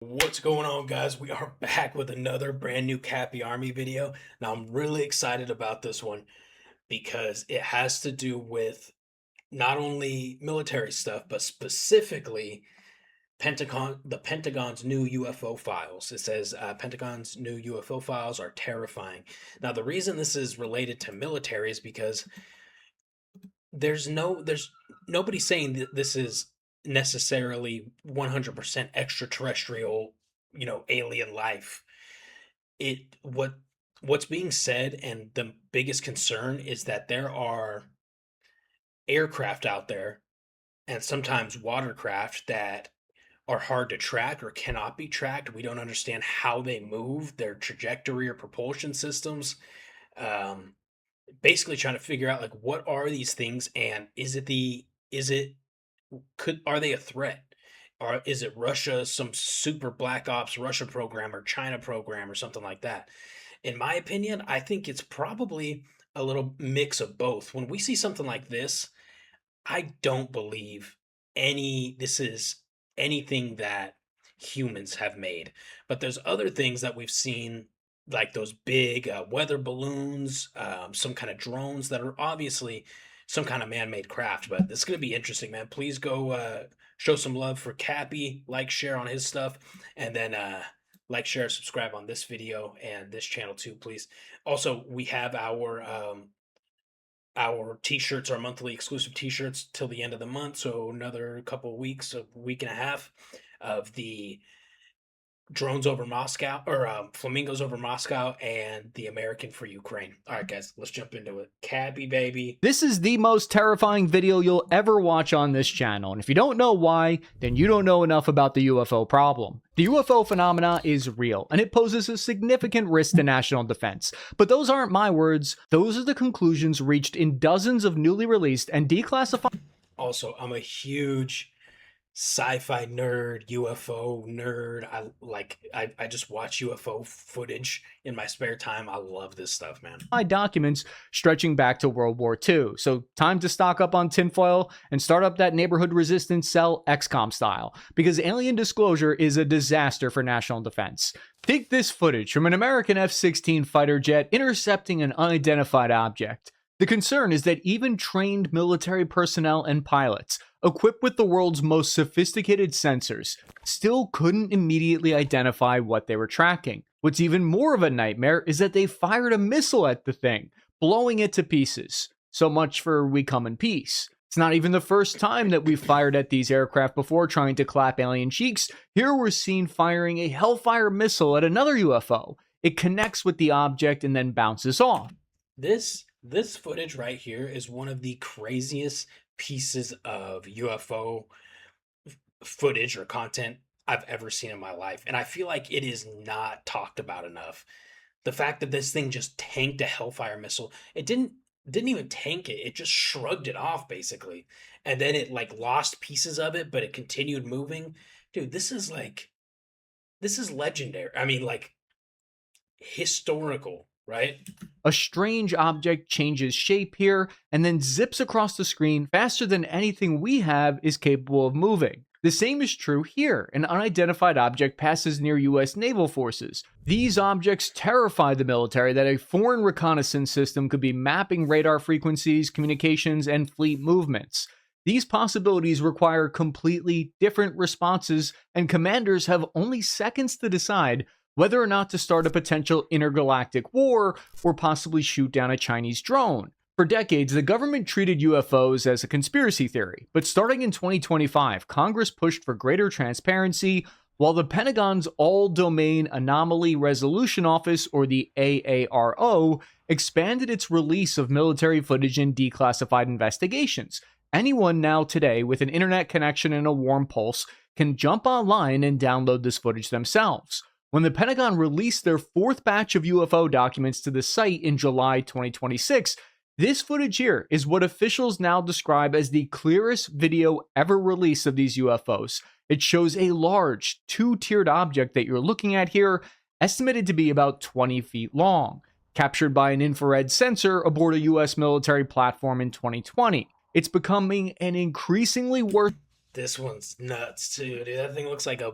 What's going on, guys? We are back with another brand new Cappy Army video. Now, I'm really excited about this one because it has to do with not only military stuff, but specifically the Pentagon's new UFO files. It says Pentagon's new UFO files are terrifying. Now, the reason this is related to military is because there's nobody saying that this is necessarily 100% extraterrestrial, alien life. What's being said, and the biggest concern is that there are aircraft out there and sometimes watercraft that are hard to track or cannot be tracked. We don't understand how they move, their trajectory or propulsion systems. Um, Basically trying to figure out, like, what are these things, and is it could are they a threat? Or is it Russia, some super black ops Russia program or China program or something like that? In my opinion, I think it's probably a little mix of both. When we see something like this, I don't believe this is anything that humans have made. But there's other things that we've seen, like those big weather balloons, some kind of drones that are obviously some kind of man-made craft. But it's going to be interesting, man. Please go show some love for Cappy, like, share on his stuff, and then like, share, subscribe on this video and this channel too, please. Also, we have our t-shirts, our monthly exclusive t-shirts till the end of the month, so another couple of weeks, a week and a half of the drones over Moscow, or flamingos over Moscow, and the American for Ukraine. All right, guys, let's jump into it. Cabby, baby. This is the most terrifying video you'll ever watch on this channel, and if you don't know why, then you don't know enough about the UFO problem. The UFO phenomena is real, and it poses a significant risk to national defense. But those aren't my words, those are the conclusions reached in dozens of newly released and declassified. Also, I'm a huge sci-fi nerd, UFO nerd. I just watch UFO footage in my spare time. I love this stuff, man. Documents stretching back to World War II. So time to stock up on tinfoil and start up that neighborhood resistance cell XCOM style, because alien disclosure is a disaster for national defense. Take this footage from an American F-16 fighter jet intercepting an unidentified object. The concern is that even trained military personnel and pilots, equipped with the world's most sophisticated sensors, still couldn't immediately identify what they were tracking. What's even more of a nightmare is that they fired a missile at the thing, blowing it to pieces. So much for we come in peace. It's not even the first time that we've fired at these aircraft before trying to clap alien cheeks. Here we're seen firing a Hellfire missile at another UFO. It connects with the object and then bounces off. This footage right here is one of the craziest pieces of UFO footage or content I've ever seen in my life, and I feel like it is not talked about enough. The fact that this thing just tanked a Hellfire missile, it didn't even tank it, it just shrugged it off basically, and then it, like, lost pieces of it, but it continued moving. Dude, this is legendary. I mean, like, historical, right? A strange object changes shape here and then zips across the screen faster than anything we have is capable of moving. The same is true here. An unidentified object passes near US naval forces. These objects terrify the military that a foreign reconnaissance system could be mapping radar frequencies, communications, and fleet movements. These possibilities require completely different responses, and commanders have only seconds to decide whether or not to start a potential intergalactic war or possibly shoot down a Chinese drone. For decades, the government treated UFOs as a conspiracy theory, but starting in 2025, Congress pushed for greater transparency, while the Pentagon's All-Domain Anomaly Resolution Office, or the AARO, expanded its release of military footage in declassified investigations. Anyone now today with an internet connection and a warm pulse can jump online and download this footage themselves. When the Pentagon released their fourth batch of UFO documents to the site in July 2026, this footage here is what officials now describe as the clearest video ever released of these UFOs. It shows a large, two-tiered object that you're looking at here, estimated to be about 20 feet long, captured by an infrared sensor aboard a US military platform in 2020. It's becoming an increasingly worse. This one's nuts too, dude. That thing looks like a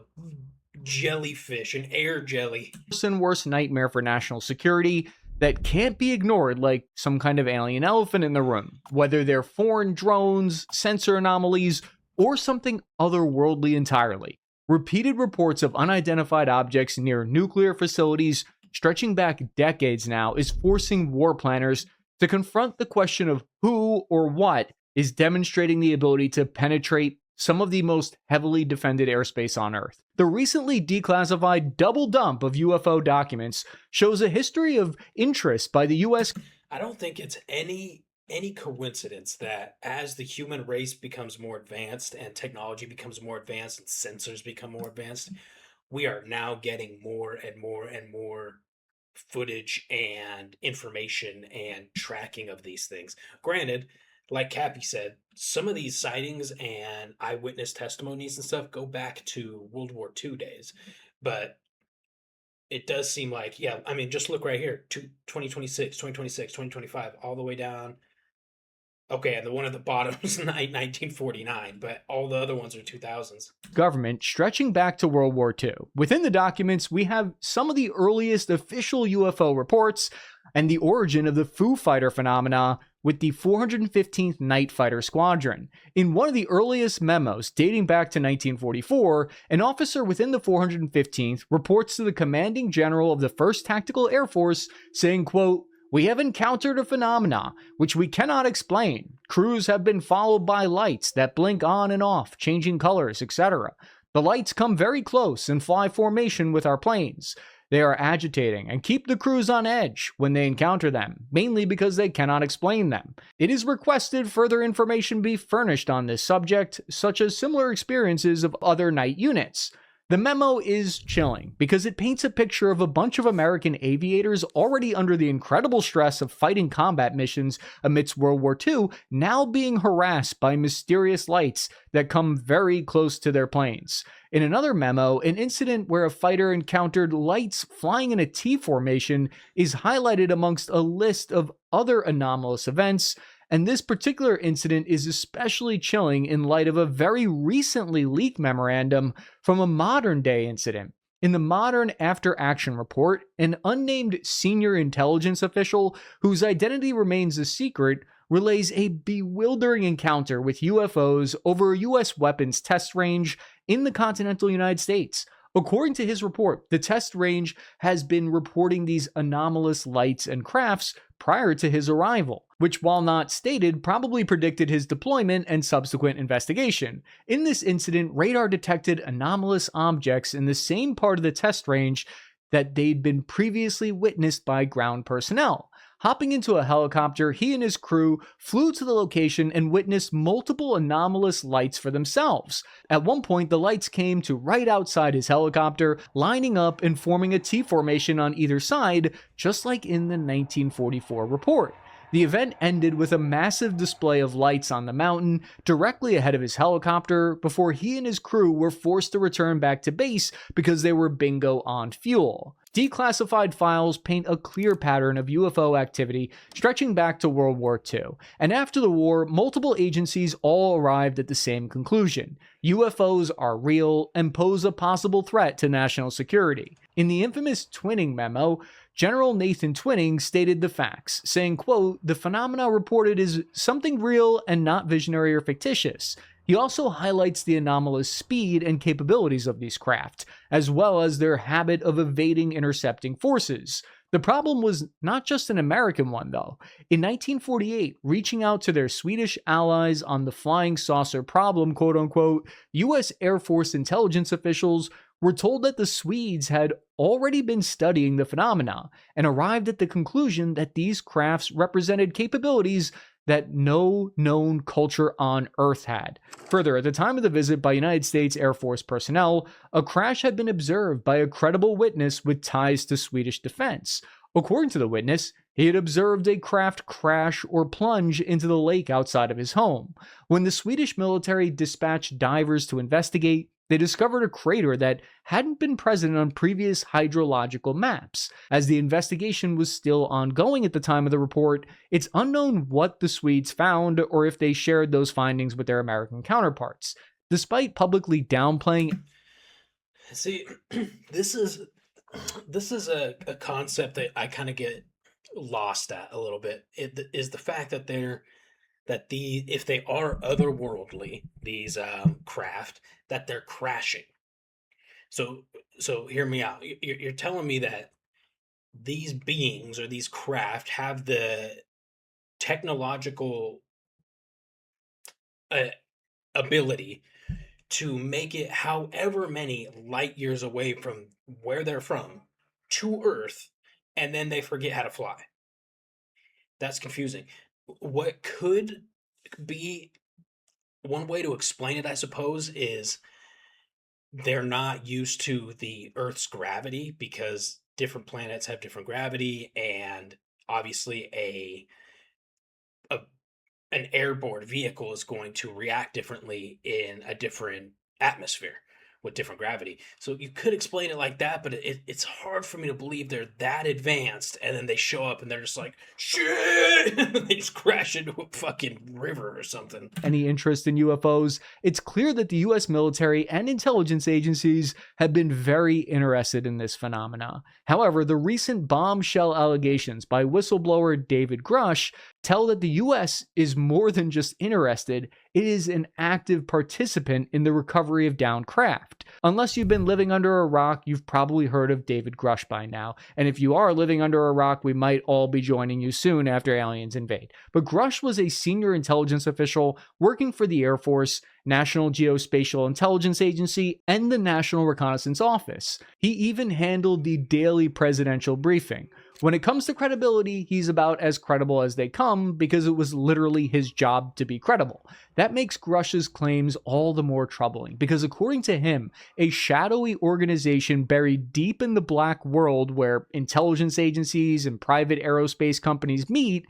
jellyfish and air jelly. And worst nightmare for national security that can't be ignored, like some kind of alien elephant in the room, whether they're foreign drones, sensor anomalies, or something otherworldly entirely. Repeated reports of unidentified objects near nuclear facilities stretching back decades now is forcing war planners to confront the question of who or what is demonstrating the ability to penetrate some of the most heavily defended airspace on Earth. The recently declassified double dump of UFO documents shows a history of interest by the US. I don't think it's any coincidence that as the human race becomes more advanced and technology becomes more advanced and sensors become more advanced, we are now getting more and more and more footage and information and tracking of these things. Granted, like Cappy said, some of these sightings and eyewitness testimonies and stuff go back to World War II days. But it does seem like, yeah, I mean, just look right here, 2026, 2026, 2025, all the way down. Okay, and the one at the bottom is 1949, but all the other ones are 2000s. Government stretching back to World War II. Within the documents, we have some of the earliest official UFO reports and the origin of the Foo Fighter phenomena with the 415th Night Fighter Squadron. In one of the earliest memos dating back to 1944, an officer within the 415th reports to the commanding general of the 1st Tactical Air Force saying, quote, "We have encountered a phenomena which we cannot explain. Crews have been followed by lights that blink on and off, changing colors, etc. The lights come very close and fly formation with our planes. They are agitating and keep the crews on edge when they encounter them, mainly because they cannot explain them. It is requested further information be furnished on this subject, such as similar experiences of other night units." The memo is chilling because it paints a picture of a bunch of American aviators already under the incredible stress of fighting combat missions amidst World War II now being harassed by mysterious lights that come very close to their planes. In another memo, an incident where a fighter encountered lights flying in a T formation is highlighted amongst a list of other anomalous events. And this particular incident is especially chilling in light of a very recently leaked memorandum from a modern day incident. In the modern after action report, an unnamed senior intelligence official whose identity remains a secret relays a bewildering encounter with UFOs over a US weapons test range in the continental United States. According to his report, the test range has been reporting these anomalous lights and crafts prior to his arrival, which, while not stated, probably predicted his deployment and subsequent investigation. In this incident, radar detected anomalous objects in the same part of the test range that they'd been previously witnessed by ground personnel. Hopping into a helicopter, he and his crew flew to the location and witnessed multiple anomalous lights for themselves. At one point, the lights came to right outside his helicopter, lining up and forming a T formation on either side, just like in the 1944 report. The event ended with a massive display of lights on the mountain directly ahead of his helicopter before he and his crew were forced to return back to base because they were bingo on fuel. Declassified files paint a clear pattern of UFO activity stretching back to World War II, and after the war, multiple agencies all arrived at the same conclusion. UFOs are real and pose a possible threat to national security. In the infamous Twinning memo, General Nathan Twinning stated the facts, saying, quote, "The phenomena reported is something real and not visionary or fictitious." He also highlights the anomalous speed and capabilities of these craft, as well as their habit of evading intercepting forces. The problem was not just an American one, though. In 1948, reaching out to their Swedish allies on the flying saucer problem, quote unquote, US Air Force intelligence officials were told that the Swedes had already been studying the phenomena and arrived at the conclusion that these crafts represented capabilities that no known culture on Earth had. Further, at the time of the visit by United States Air Force personnel, a crash had been observed by a credible witness with ties to Swedish defense. According to the witness, he had observed a craft crash or plunge into the lake outside of his home. When the Swedish military dispatched divers to investigate, they discovered a crater that hadn't been present on previous hydrological maps. As the investigation was still ongoing at the time of the report, it's unknown what the Swedes found or if they shared those findings with their American counterparts. Despite publicly downplaying See, this is a concept that I kind of get lost at a little bit. It is the fact that if they are otherworldly, these craft, that they're crashing. So hear me out. You're telling me that these beings or these craft have the technological uh, ability to make it however many light years away from where they're from to Earth, and then they forget how to fly. That's confusing. What could be one way to explain it, I suppose, is they're not used to the Earth's gravity because different planets have different gravity, and obviously a an airborne vehicle is going to react differently in a different atmosphere with different gravity. So you could explain it like that, but it's hard for me to believe they're that advanced and then they show up and they're just like, shit! They just crash into a fucking river or something. Any interest in UFOs, it's clear that the US military and intelligence agencies have been very interested in this phenomena. However, the recent bombshell allegations by whistleblower David Grush tell that the US is more than just interested, it is an active participant in the recovery of downed craft. Unless you've been living under a rock, you've probably heard of David Grush by now. And if you are living under a rock, we might all be joining you soon after aliens invade. But Grush was a senior intelligence official working for the Air Force, National Geospatial Intelligence Agency, and the National Reconnaissance Office. He even handled the daily presidential briefing. When it comes to credibility, he's about as credible as they come because it was literally his job to be credible. That makes Grush's claims all the more troubling because, according to him, a shadowy organization buried deep in the black world where intelligence agencies and private aerospace companies meet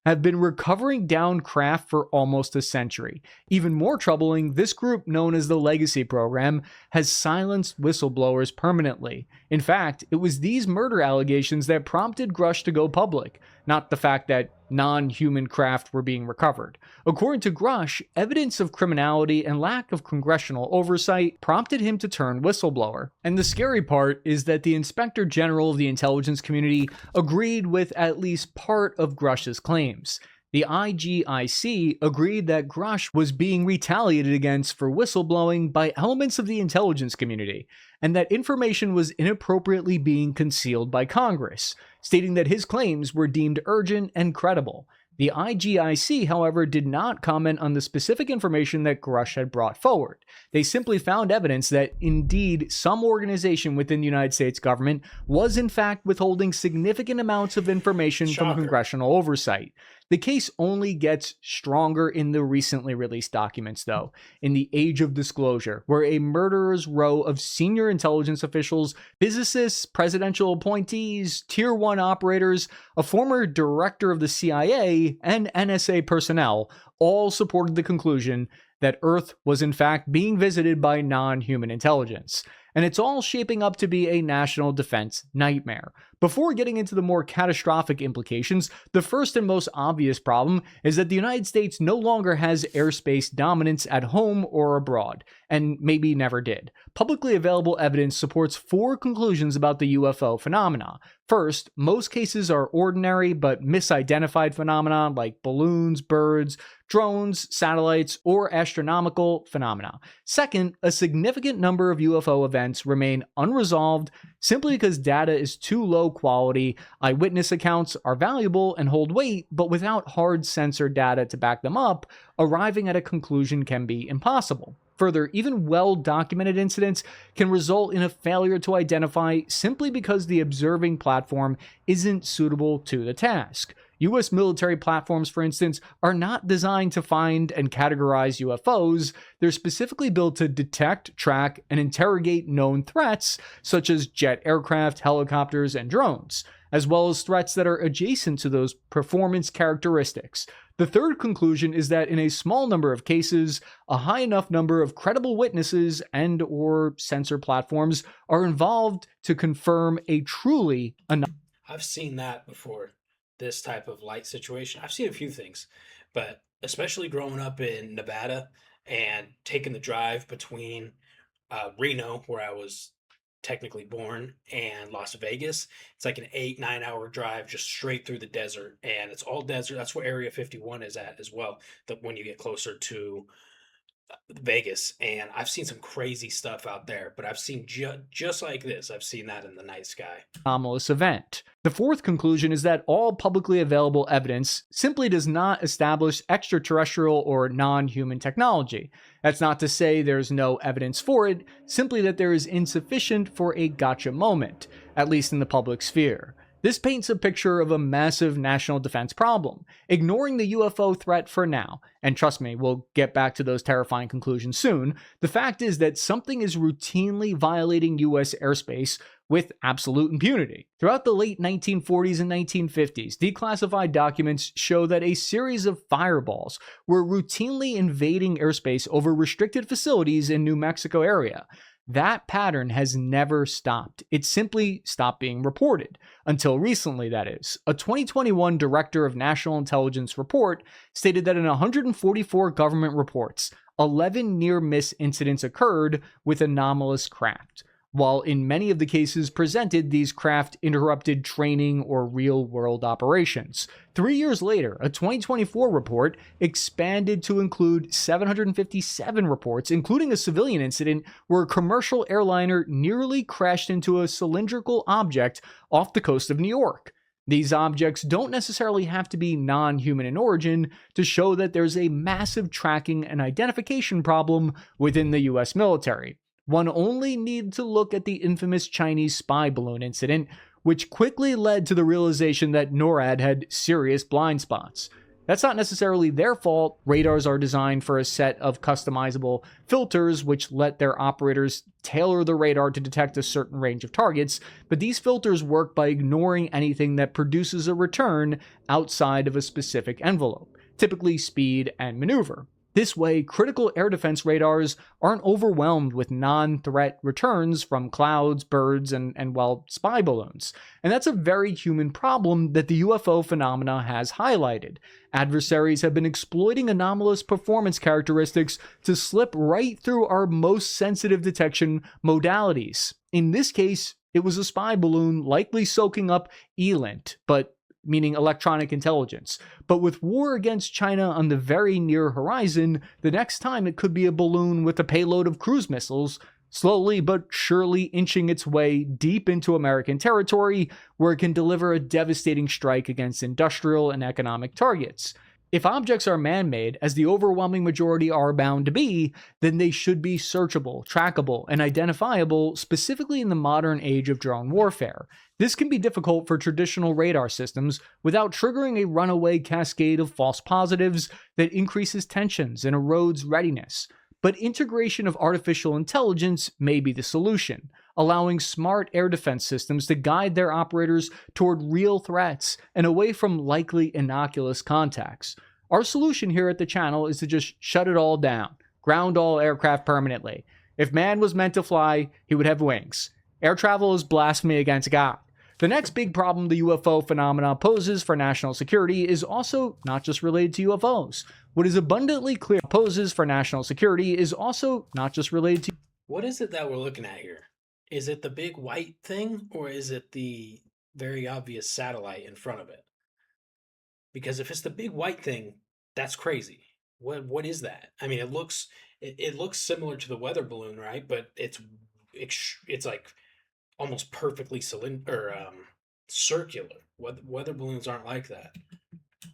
have been recovering downed craft for almost a century. Even more troubling, this group, known as the Legacy Program, has silenced whistleblowers permanently. In fact, it was these murder allegations that prompted Grush to go public, not the fact that non-human craft were being recovered. According to Grush, evidence of criminality and lack of congressional oversight prompted him to turn whistleblower. And the scary part is that the Inspector General of the intelligence community agreed with at least part of Grush's claims. The IGIC agreed that Grush was being retaliated against for whistleblowing by elements of the intelligence community, and that information was inappropriately being concealed by Congress, stating that his claims were deemed urgent and credible. The IGIC, however, did not comment on the specific information that Grush had brought forward. They simply found evidence that, indeed, some organization within the United States government was in fact withholding significant amounts of information from Shocker. congressional oversight. The case only gets stronger in the recently released documents, though. In the age of disclosure, where a murderer's row of senior intelligence officials, physicists, presidential appointees, Tier 1 operators, a former director of the CIA, and NSA personnel all supported the conclusion that Earth was in fact being visited by non-human intelligence. And it's all shaping up to be a national defense nightmare. Before getting into the more catastrophic implications, the first and most obvious problem is that the United States no longer has airspace dominance at home or abroad, and maybe never did. Publicly available evidence supports four conclusions about the UFO phenomena. First, most cases are ordinary but misidentified phenomena like balloons, birds, drones, satellites, or astronomical phenomena. Second, a significant number of UFO events remain unresolved simply because data is too low quality. Eyewitness accounts are valuable and hold weight, but without hard sensor data to back them up, arriving at a conclusion can be impossible. Further, even well-documented incidents can result in a failure to identify simply because the observing platform isn't suitable to the task. US military platforms, for instance, are not designed to find and categorize UFOs. They're specifically built to detect, track, and interrogate known threats, such as jet aircraft, helicopters, and drones, as well as threats that are adjacent to those performance characteristics. The third conclusion is that in a small number of cases, a high enough number of credible witnesses and or sensor platforms are involved to confirm a truly I've seen that before. This type of light situation. I've seen a few things, but especially growing up in Nevada and taking the drive between Reno, where I was technically born, and Las Vegas. It's like an 8, 9 hour drive just straight through the desert, and it's all desert. That's where Area 51 is at as well. That when you get closer to Vegas, and I've seen some crazy stuff out there, but I've seen just like this. I've seen that in the night sky. Anomalous event. The fourth conclusion is that all publicly available evidence simply does not establish extraterrestrial or non-human technology. That's not to say there's no evidence for it, simply that there is insufficient for a gotcha moment, at least in the public sphere. This paints a picture of a massive national defense problem, ignoring the UFO threat for now. And trust me, we'll get back to those terrifying conclusions soon. The fact is that something is routinely violating US airspace with absolute impunity. Throughout the late 1940s and 1950s, declassified documents show that a series of fireballs were routinely invading airspace over restricted facilities in New Mexico area. That pattern has never stopped. It simply stopped being reported. Until recently, that is. A 2021 Director of National Intelligence report stated that in 144 government reports, 11 near-miss incidents occurred with anomalous craft. While in many of the cases presented, these craft interrupted training or real-world operations. 3 years later, a 2024 report expanded to include 757 reports, including a civilian incident where a commercial airliner nearly crashed into a cylindrical object off the coast of New York. These objects don't necessarily have to be non-human in origin to show that there's a massive tracking and identification problem within the US military. One only needed to look at the infamous Chinese spy balloon incident, which quickly led to the realization that NORAD had serious blind spots. That's not necessarily their fault. Radars are designed for a set of customizable filters which let their operators tailor the radar to detect a certain range of targets, but these filters work by ignoring anything that produces a return outside of a specific envelope, typically speed and maneuver. This way, critical air defense radars aren't overwhelmed with non-threat returns from clouds, birds, and spy balloons. And that's a very human problem that the UFO phenomena has highlighted. Adversaries have been exploiting anomalous performance characteristics to slip right through our most sensitive detection modalities. In this case, it was a spy balloon likely soaking up ELINT, meaning electronic intelligence. But with war against China on the very near horizon, the next time it could be a balloon with a payload of cruise missiles, slowly but surely inching its way deep into American territory, where it can deliver a devastating strike against industrial and economic targets. If objects are man-made, as the overwhelming majority are bound to be, then they should be searchable, trackable, and identifiable, specifically in the modern age of drone warfare. This can be difficult for traditional radar systems without triggering a runaway cascade of false positives that increases tensions and erodes readiness. But integration of artificial intelligence may be the solution, allowing smart air defense systems to guide their operators toward real threats and away from likely innocuous contacts. Our solution here at the channel is to just shut it all down, ground all aircraft permanently. If man was meant to fly, he would have wings. Air travel is blasphemy against God. The next big problem the UFO phenomena poses for national security is also not just related to UFOs. What is abundantly clear poses for national security is also not just related to... What is it that we're looking at here? Is it the big white thing, or is it the very obvious satellite in front of it? Because if it's the big white thing, that's crazy. What is that? I mean, it looks similar to the weather balloon, right? But it's like almost perfectly circular. Weather balloons aren't like that.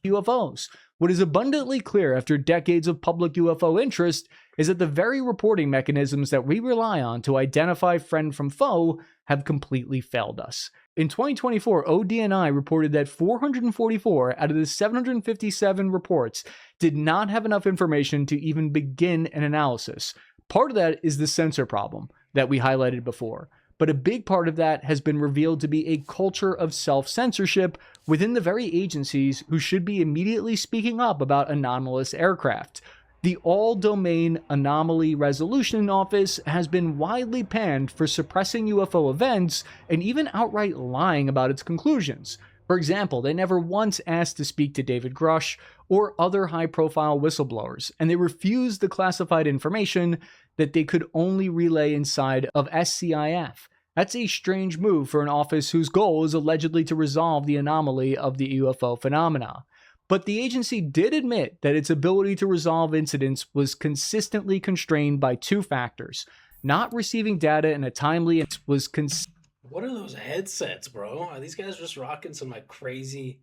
UFOs. What is abundantly clear after decades of public UFO interest is that the very reporting mechanisms that we rely on to identify friend from foe have completely failed us. In 2024, ODNI reported that 444 out of the 757 reports did not have enough information to even begin an analysis. Part of that is the censor problem that we highlighted before. But a big part of that has been revealed to be a culture of self-censorship within the very agencies who should be immediately speaking up about anomalous aircraft. The All-Domain Anomaly Resolution Office has been widely panned for suppressing UFO events and even outright lying about its conclusions. For example, they never once asked to speak to David Grush or other high-profile whistleblowers, and they refused the classified information that they could only relay inside of SCIF. That's a strange move for an office whose goal is allegedly to resolve the anomaly of the UFO phenomena. But the agency did admit that its ability to resolve incidents was consistently constrained by two factors: not receiving data in a timely and was What are those headsets, bro? Are these guys just rocking some like crazy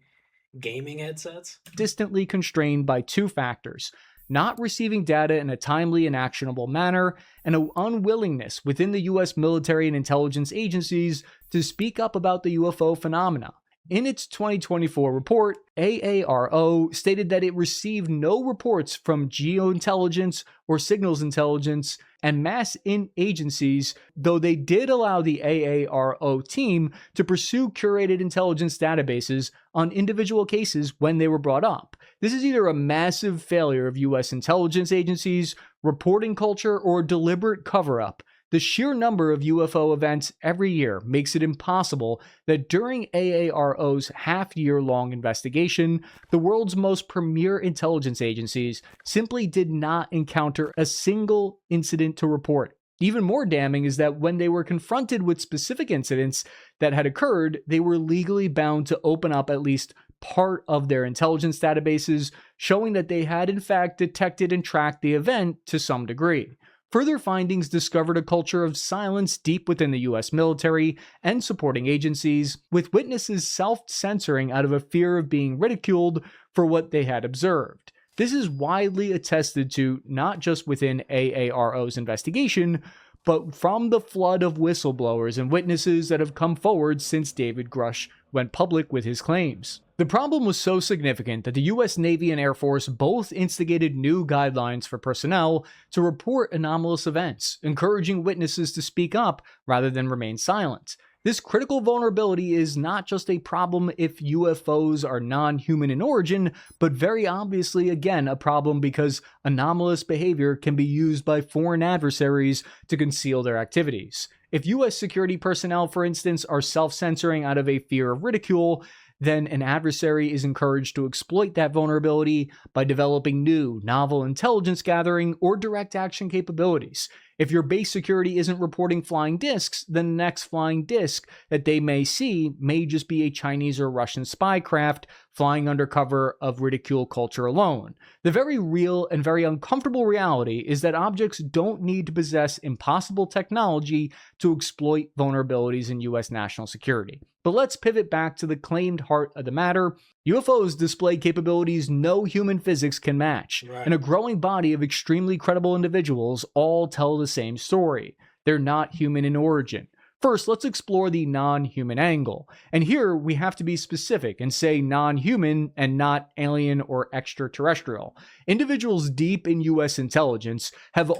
gaming headsets? consistently constrained by two factors: not receiving data in a timely and actionable manner, and an unwillingness within the US military and intelligence agencies to speak up about the UFO phenomena. In its 2024 report, AARO stated that it received no reports from geointelligence or signals intelligence and mass in agencies, though they did allow the AARO team to pursue curated intelligence databases on individual cases when they were brought up. This is either a massive failure of US intelligence agencies, reporting culture, or deliberate cover up. The sheer number of UFO events every year makes it impossible that during AARO's half-year long investigation, the world's most premier intelligence agencies simply did not encounter a single incident to report. Even more damning is that when they were confronted with specific incidents that had occurred, they were legally bound to open up at least part of their intelligence databases, showing that they had in fact detected and tracked the event to some degree. Further findings discovered a culture of silence deep within the US military and supporting agencies, with witnesses self-censoring out of a fear of being ridiculed for what they had observed. This is widely attested to not just within AARO's investigation, but from the flood of whistleblowers and witnesses that have come forward since David Grush went public with his claims. The problem was so significant that the US Navy and Air Force both instigated new guidelines for personnel to report anomalous events, encouraging witnesses to speak up rather than remain silent. This critical vulnerability is not just a problem if UFOs are non-human in origin, but very obviously, again, a problem because anomalous behavior can be used by foreign adversaries to conceal their activities. If US security personnel, for instance, are self-censoring out of a fear of ridicule, then an adversary is encouraged to exploit that vulnerability by developing new, novel intelligence gathering or direct action capabilities. If your base security isn't reporting flying discs, then the next flying disc that they may see may just be a Chinese or Russian spy craft flying under cover of ridicule culture alone. The very real and very uncomfortable reality is that objects don't need to possess impossible technology to exploit vulnerabilities in US national security. But let's pivot back to the claimed heart of the matter. UFOs display capabilities no human physics can match, and Right. a growing body of extremely credible individuals all tell the same story. They're not human in origin. First, let's explore the non-human angle. And here we have to be specific and say non-human and not alien or extraterrestrial. Individuals deep in US intelligence have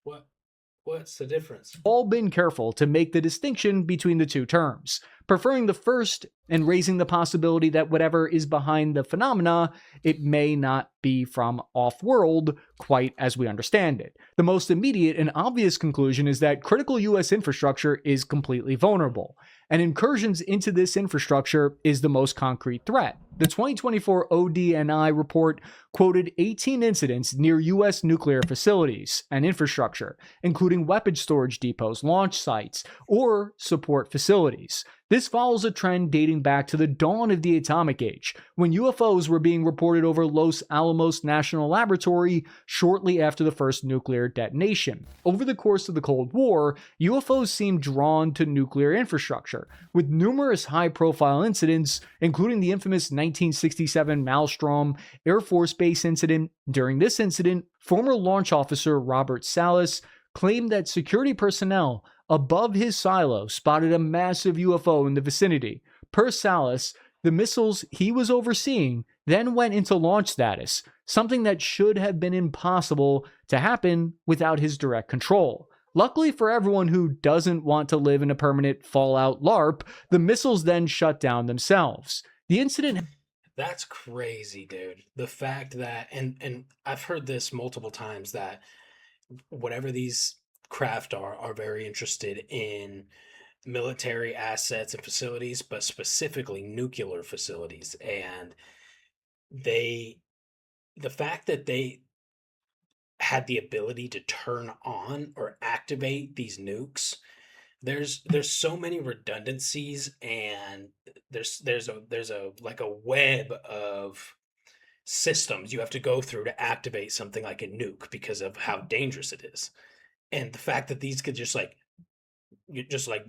What what's the difference? all been careful to make the distinction between the two terms, preferring the first and raising the possibility that whatever is behind the phenomena, it may not be from off-world quite as we understand it. The most immediate and obvious conclusion is that critical US infrastructure is completely vulnerable, and incursions into this infrastructure is the most concrete threat. The 2024 ODNI report quoted 18 incidents near US nuclear facilities and infrastructure, including weapons storage depots, launch sites, or support facilities. This follows a trend dating back to the dawn of the atomic age, when UFOs were being reported over Los Alamos National Laboratory shortly after the first nuclear detonation. Over the course of the Cold War, UFOs seemed drawn to nuclear infrastructure, with numerous high-profile incidents, including the infamous 1967 Maelstrom Air Force Base incident. During this incident, former launch officer Robert Salas claimed that security personnel above his silo spotted a massive UFO in the vicinity. Per Salas, the missiles he was overseeing then went into launch status, something that should have been impossible to happen without his direct control. Luckily for everyone who doesn't want to live in a permanent Fallout LARP, the missiles then shut down themselves. The incident That's crazy, dude. The fact that and I've heard this multiple times that whatever these craft are very interested in military assets and facilities, but specifically nuclear facilities. And they the fact that they had the ability to turn on or activate these nukes. There's so many redundancies, and there's a like a web of systems you have to go through to activate something like a nuke because of how dangerous it is. And the fact that these could just like you just like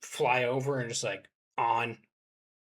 fly over and just like on,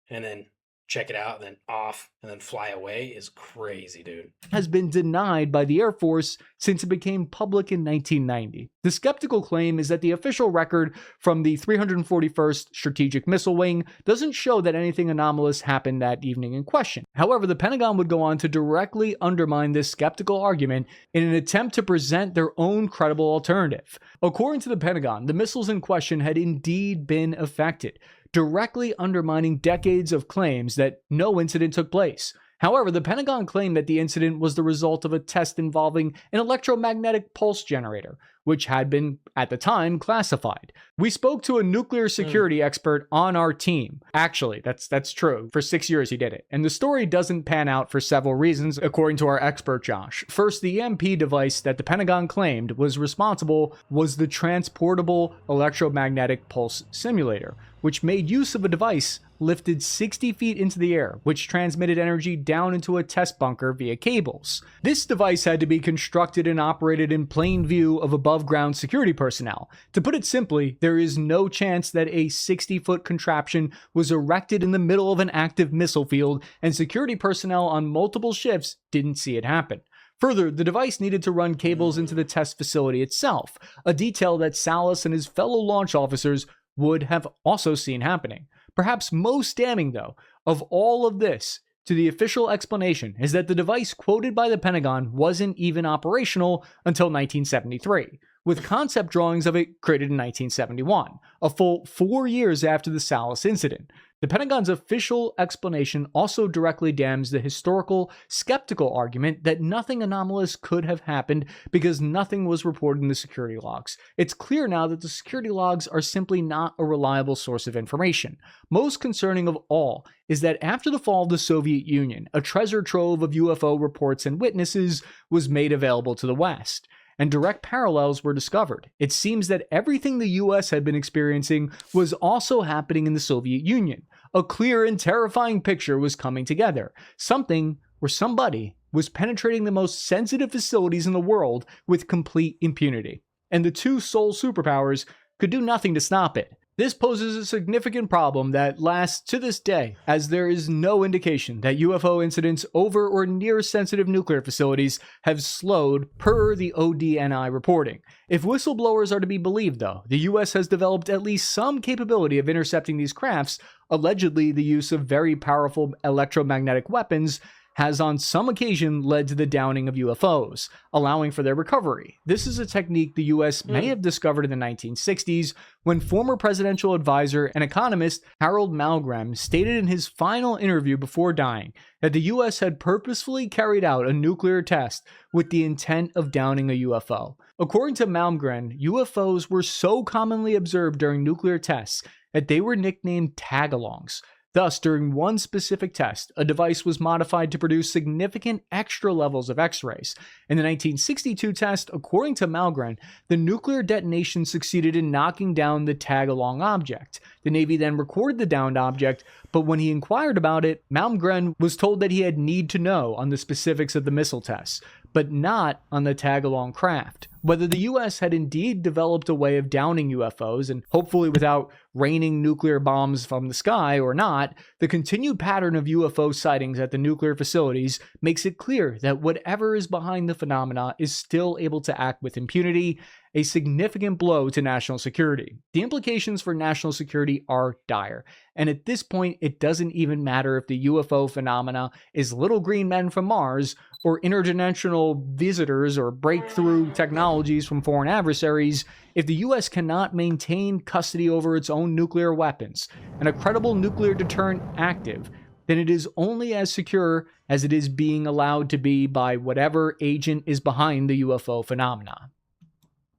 and then check it out, and then off, and then fly away is crazy, dude. Has been denied by the Air Force since it became public in 1990. The skeptical claim is that the official record from the 341st Strategic Missile Wing doesn't show that anything anomalous happened that evening in question. However, the Pentagon would go on to directly undermine this skeptical argument in an attempt to present their own credible alternative. According to the Pentagon, the missiles in question had indeed been affected, directly undermining decades of claims that no incident took place. However, the Pentagon claimed that the incident was the result of a test involving an electromagnetic pulse generator, which had been, at the time, classified. We spoke to a nuclear security expert on our team. Actually, that's true. For 6 years he did it. And the story doesn't pan out for several reasons, according to our expert Josh. First, the EMP device that the Pentagon claimed was responsible was the Transportable Electromagnetic Pulse Simulator, which made use of a device lifted 60 feet into the air, which transmitted energy down into a test bunker via cables. This device had to be constructed and operated in plain view of above-ground security personnel. To put it simply, there is no chance that a 60-foot contraption was erected in the middle of an active missile field, and security personnel on multiple shifts didn't see it happen. Further, the device needed to run cables into the test facility itself, a detail that Salas and his fellow launch officers would have also seen happening. Perhaps most damning, though, of all of this to the official explanation is that the device quoted by the Pentagon wasn't even operational until 1973, with concept drawings of it created in 1971, a full 4 years after the Salas incident. The Pentagon's official explanation also directly damns the historical, skeptical argument that nothing anomalous could have happened because nothing was reported in the security logs. It's clear now that the security logs are simply not a reliable source of information. Most concerning of all is that after the fall of the Soviet Union, a treasure trove of UFO reports and witnesses was made available to the West, and direct parallels were discovered. It seems that everything the US had been experiencing was also happening in the Soviet Union. A clear and terrifying picture was coming together. Something or somebody was penetrating the most sensitive facilities in the world with complete impunity. And the two sole superpowers could do nothing to stop it. This poses a significant problem that lasts to this day, as there is no indication that UFO incidents over or near sensitive nuclear facilities have slowed per the ODNI reporting. If whistleblowers are to be believed, though, the US has developed at least some capability of intercepting these crafts. Allegedly, the use of very powerful electromagnetic weapons has on some occasion led to the downing of UFOs, allowing for their recovery. This is a technique the US may have discovered in the 1960s when former presidential advisor and economist Harold Malmgren stated in his final interview before dying that the US had purposefully carried out a nuclear test with the intent of downing a UFO. According to Malmgren, UFOs were so commonly observed during nuclear tests that they were nicknamed tag-alongs. Thus, during one specific test, a device was modified to produce significant extra levels of X-rays. In the 1962 test, according to Malmgren, the nuclear detonation succeeded in knocking down the tag-along object. The Navy then recorded the downed object, but when he inquired about it, Malmgren was told that he had need to know on the specifics of the missile tests, but not on the tag-along craft. Whether the US had indeed developed a way of downing UFOs, and hopefully without raining nuclear bombs from the sky or not, the continued pattern of UFO sightings at the nuclear facilities makes it clear that whatever is behind the phenomena is still able to act with impunity, a significant blow to national security. The implications for national security are dire, and at this point it doesn't even matter if the UFO phenomena is little green men from Mars or interdimensional visitors or breakthrough technologies from foreign adversaries. If the US cannot maintain custody over its own nuclear weapons and a credible nuclear deterrent active, then it is only as secure as it is being allowed to be by whatever agent is behind the UFO phenomena.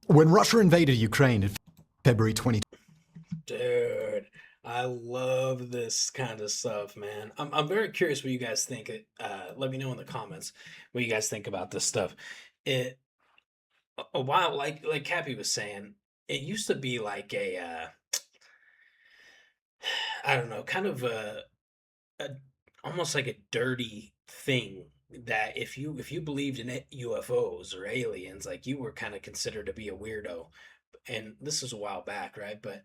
When Russia invaded Ukraine in February 2020, Dude, I love this kind of stuff, man. I'm very curious what you guys think. Let me know in the comments what you guys think about this stuff. It a while, like Cappy was saying, it used to be like a I don't know, kind of a almost like a dirty thing that if you believed in UFOs or aliens, like you were kind of considered to be a weirdo. And this is a while back, right? But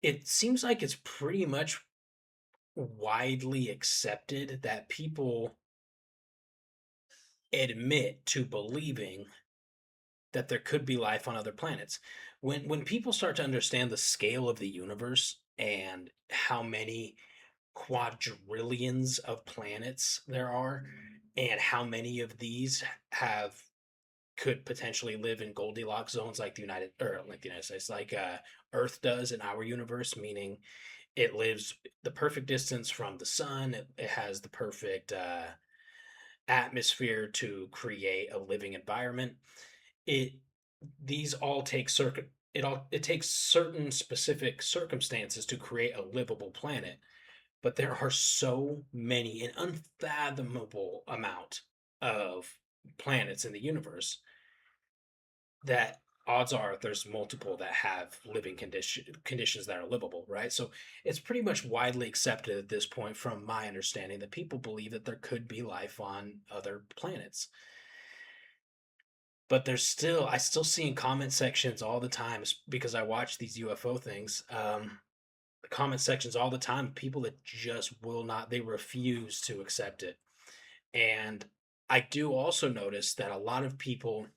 it seems like it's pretty much widely accepted that people admit to believing that there could be life on other planets. When people start to understand the scale of the universe and how many quadrillions of planets there are, and how many of these have could potentially live in Goldilocks zones like the United States, like Earth does in our universe, meaning it lives the perfect distance from the sun. It has the perfect atmosphere to create a living environment. It these all take circuit. It takes certain specific circumstances to create a livable planet, but there are so many, an unfathomable amount of planets in the universe that odds are there's multiple that have living conditions that are livable, right? So it's pretty much widely accepted at this point, from my understanding, that people believe that there could be life on other planets. But I still see in comment sections all the time, because I watch these UFO things. The comment sections all the time, people that just will not, they refuse to accept it. And I do also notice that a lot of people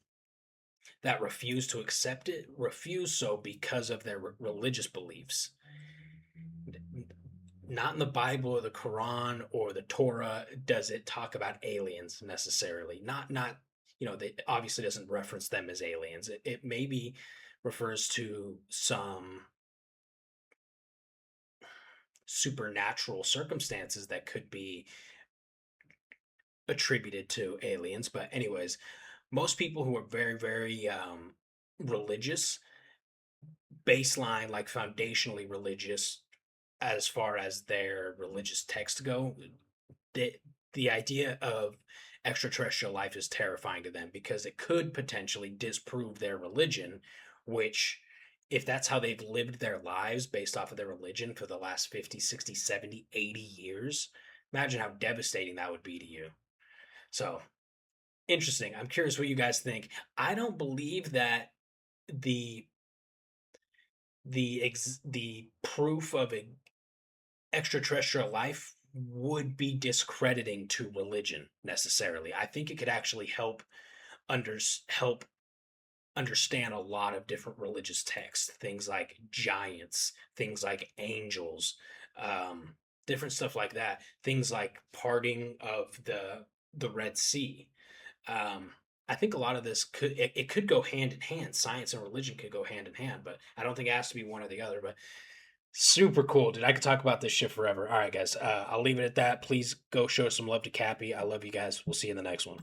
that refuse to accept it refuse so because of their religious beliefs. Not in the Bible or the Quran or the Torah does it talk about aliens necessarily. Not they obviously doesn't reference them as aliens. It maybe refers to some supernatural circumstances that could be attributed to aliens. But anyways, most people who are very, very religious, baseline, like foundationally religious, as far as their religious texts go, the the idea of extraterrestrial life is terrifying to them because it could potentially disprove their religion, which, if that's how they've lived their lives based off of their religion for the last 50, 60, 70, 80 years, imagine how devastating that would be to you. So interesting. I'm curious what you guys think. I don't believe that the the proof of extraterrestrial life would be discrediting to religion necessarily. I think it could actually help understand a lot of different religious texts, things like giants, things like angels, different stuff like that, things like parting of the Red Sea. Um, I think a lot of this it could go hand in hand. Science and religion could go hand in hand, but I don't think it has to be one or the other. But super cool, dude. I could talk about this shit forever. All right, guys. I'll leave it at that. Please go show some love to Cappy. I love you guys. We'll see you in the next one.